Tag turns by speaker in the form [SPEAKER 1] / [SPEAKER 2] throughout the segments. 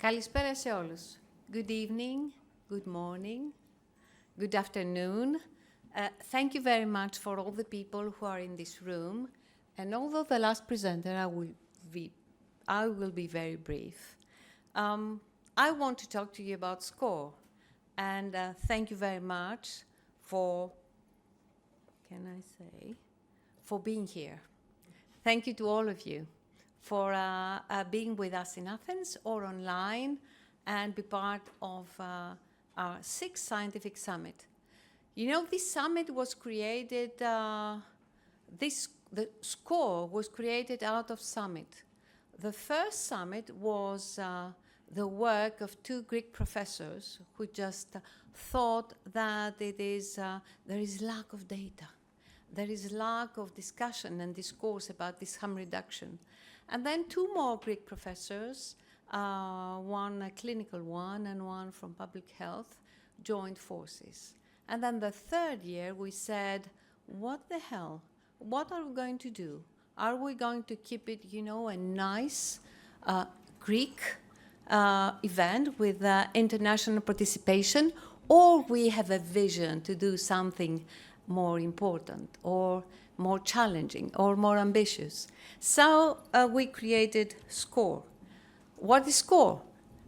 [SPEAKER 1] Καλησπέρα σε όλους. Good evening, good morning, good afternoon. Thank you very much for all the people who are in this room. And although the last presenter, I will be very brief. I want to talk to you about SCOHRE. And thank you very much for, for being here. Thank you to all of you for being with us in Athens or online and be part of our 6th Scientific Summit. You know, this summit was created, the SCOHRE was created out of summit. The first summit was the work of 2 Greek professors who just thought that there is lack of data. There is lack of discussion and discourse about this harm reduction. And then 2 more Greek professors, one a clinical one and one from public health, joined forces. And then the 3rd year we said, what the hell? What are we going to do? Are we going to keep it, you know, a nice Greek event with international participation, or we have a vision to do something more important or more challenging or more ambitious? So we created SCOHRE. What is SCOHRE?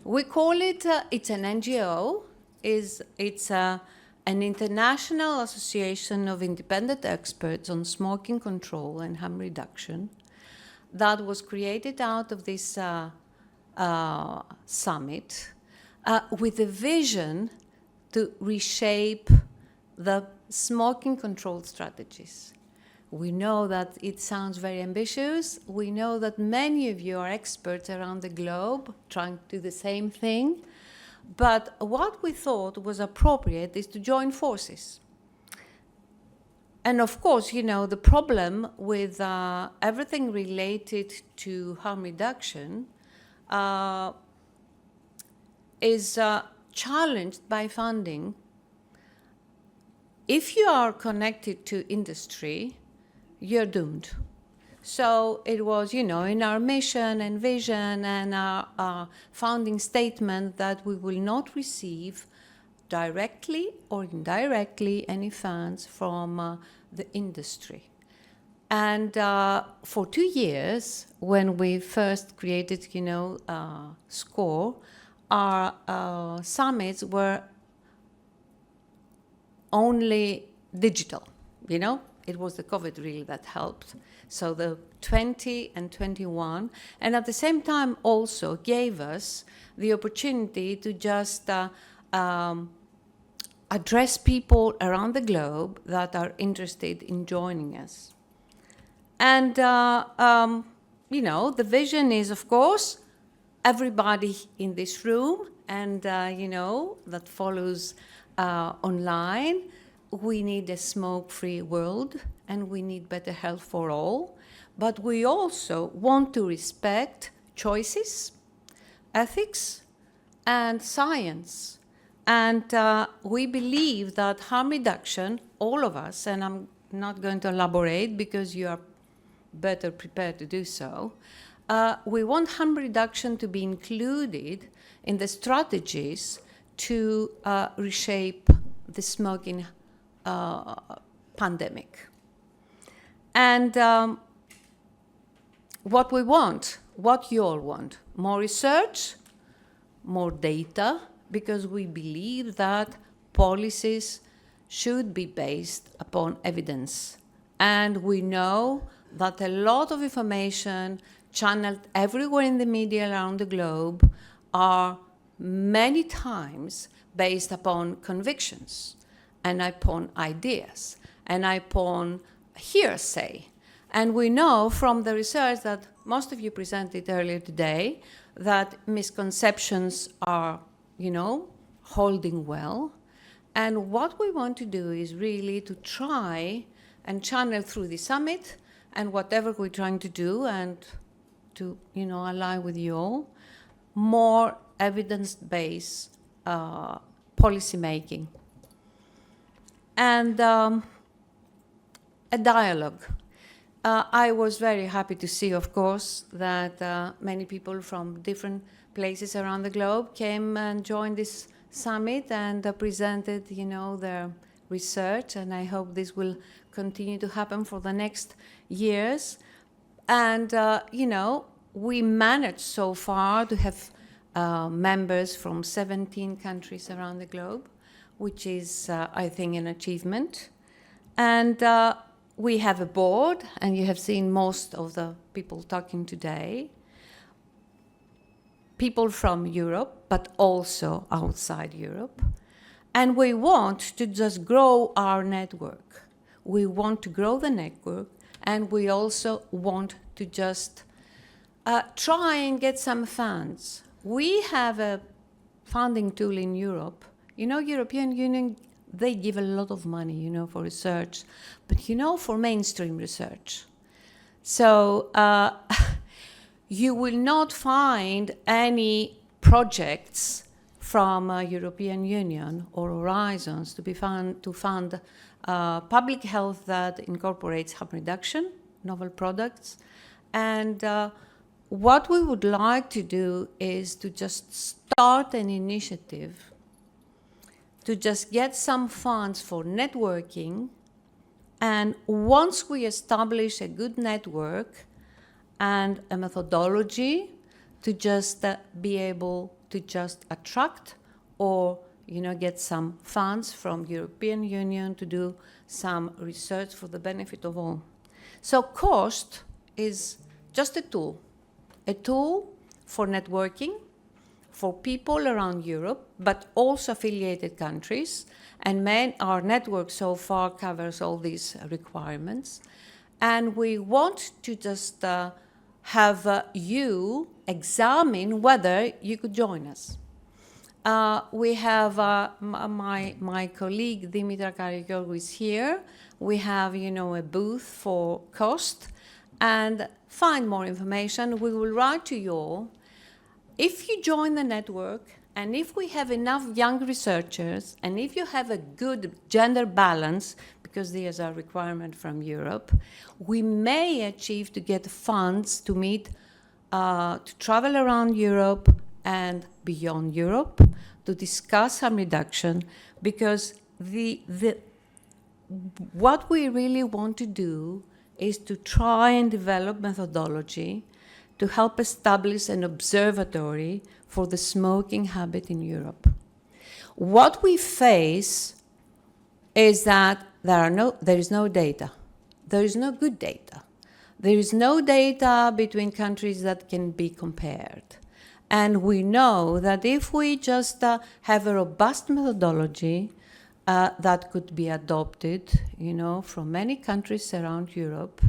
[SPEAKER 1] We call it, it's an NGO, it's an international association of independent experts on smoking control and harm reduction that was created out of this summit with a vision to reshape the smoking control strategies. We know that it sounds very ambitious. We know that many of you are experts around the globe trying to do the same thing. But what we thought was appropriate is to join forces. And of course, you know, the problem with everything related to harm reduction is challenged by funding. If you are connected to industry, you're doomed. So it was, you know, in our mission and vision and our founding statement that we will not receive directly or indirectly any funds from the industry. And for 2 years, when we first created, you know, SCOHRE, our summits were only digital, you know? It was the COVID really that helped. So the 20 and 21, and at the same time also gave us the opportunity to just address people around the globe that are interested in joining us. And, you know, the vision is, of course, everybody in this room and, you know, that follows online. We need a smoke-free world, and we need better health for all. But we also want to respect choices, ethics, and science. And we believe that harm reduction, all of us, and I'm not going to elaborate because you are better prepared to do so, we want harm reduction to be included in the strategies to reshape the smoking pandemic. And what we want, what you all want, more research, more data, because we believe that policies should be based upon evidence. And we know that a lot of information channeled everywhere in the media around the globe are many times based upon convictions and upon ideas and upon hearsay. And we know from the research that most of you presented earlier today that misconceptions are, you know, holding well. And what we want to do is really to try and channel through the summit and whatever we're trying to do and to, you know, align with you all, more evidence-based policy making. And a dialogue. I was very happy to see, of course, that many people from different places around the globe came and joined this summit and presented, their research. And I hope this will continue to happen for the next years. And, we managed so far to have members from 17 countries around the globe, which is, I think, an achievement. And we have a board, and you have seen most of the people talking today. People from Europe, but also outside Europe. And we want to just grow our network. We want to grow the network, and we also want to just try and get some funds. We have a funding tool in Europe. European Union, they give a lot of money, for research, but, for mainstream research. So you will not find any projects from European Union or Horizons to fund public health that incorporates harm reduction, novel products. And what we would like to do is to just start an initiative to just get some funds for networking. And once we establish a good network and a methodology to just be able to just attract or get some funds from European Union to do some research for the benefit of all. So cost is just a tool for networking, for people around Europe, but also affiliated countries. And our network so far covers all these requirements. And we want to just have you examine whether you could join us. We have my colleague Dimitra Karigiorgou is here. We have, a booth for cost. And find more information. We will write to you all. If you join the network, and if we have enough young researchers, and if you have a good gender balance, because there's a requirement from Europe, we may achieve to get funds to to travel around Europe and beyond Europe to discuss harm reduction, because what we really want to do is to try and develop methodology to help establish an observatory for the smoking habit in Europe. What we face is that there is no data. There is no good data. There is no data between countries that can be compared. And we know that if we just have a robust methodology that could be adopted, from many countries around Europe,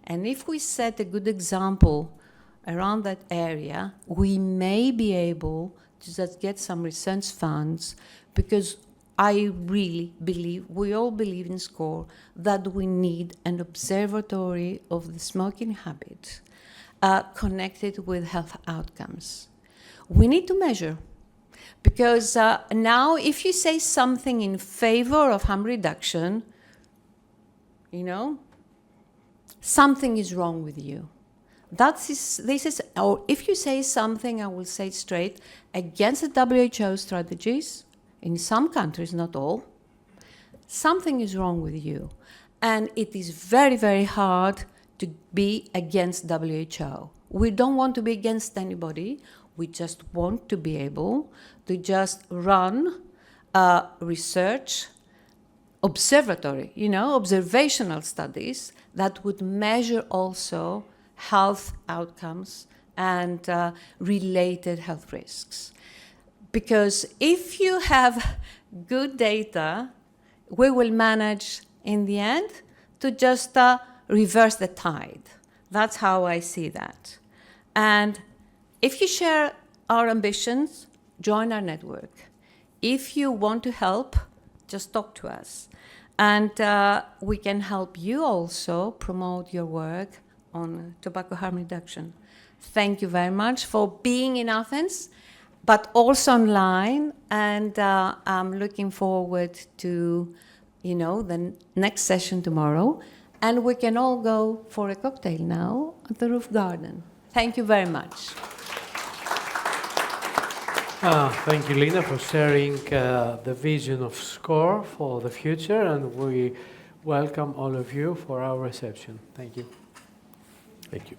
[SPEAKER 1] and if we set a good example around that area, we may be able to just get some research funds, because I really believe, we all believe in SCOHRE, that we need an observatory of the smoking habit connected with health outcomes. We need to measure, because now if you say something in favor of harm reduction, something is wrong with you. Or if you say something, I will say it straight, against the WHO strategies, in some countries, not all, something is wrong with you. And it is very, very hard to be against WHO. We don't want to be against anybody. We just want to be able to just run research, observatory, observational studies that would measure also health outcomes and related health risks. Because if you have good data, we will manage in the end to just reverse the tide. That's how I see that. And if you share our ambitions, join our network. If you want to help, just talk to us. And we can help you also promote your work on tobacco harm reduction. Thank you very much for being in Athens, but also online. And I'm looking forward to, the next session tomorrow. And we can all go for a cocktail now at the roof garden. Thank you very much.
[SPEAKER 2] Thank you, Lina, for sharing the vision of SCOHRE for the future, and we welcome all of you for our reception. Thank you.
[SPEAKER 3] Thank you.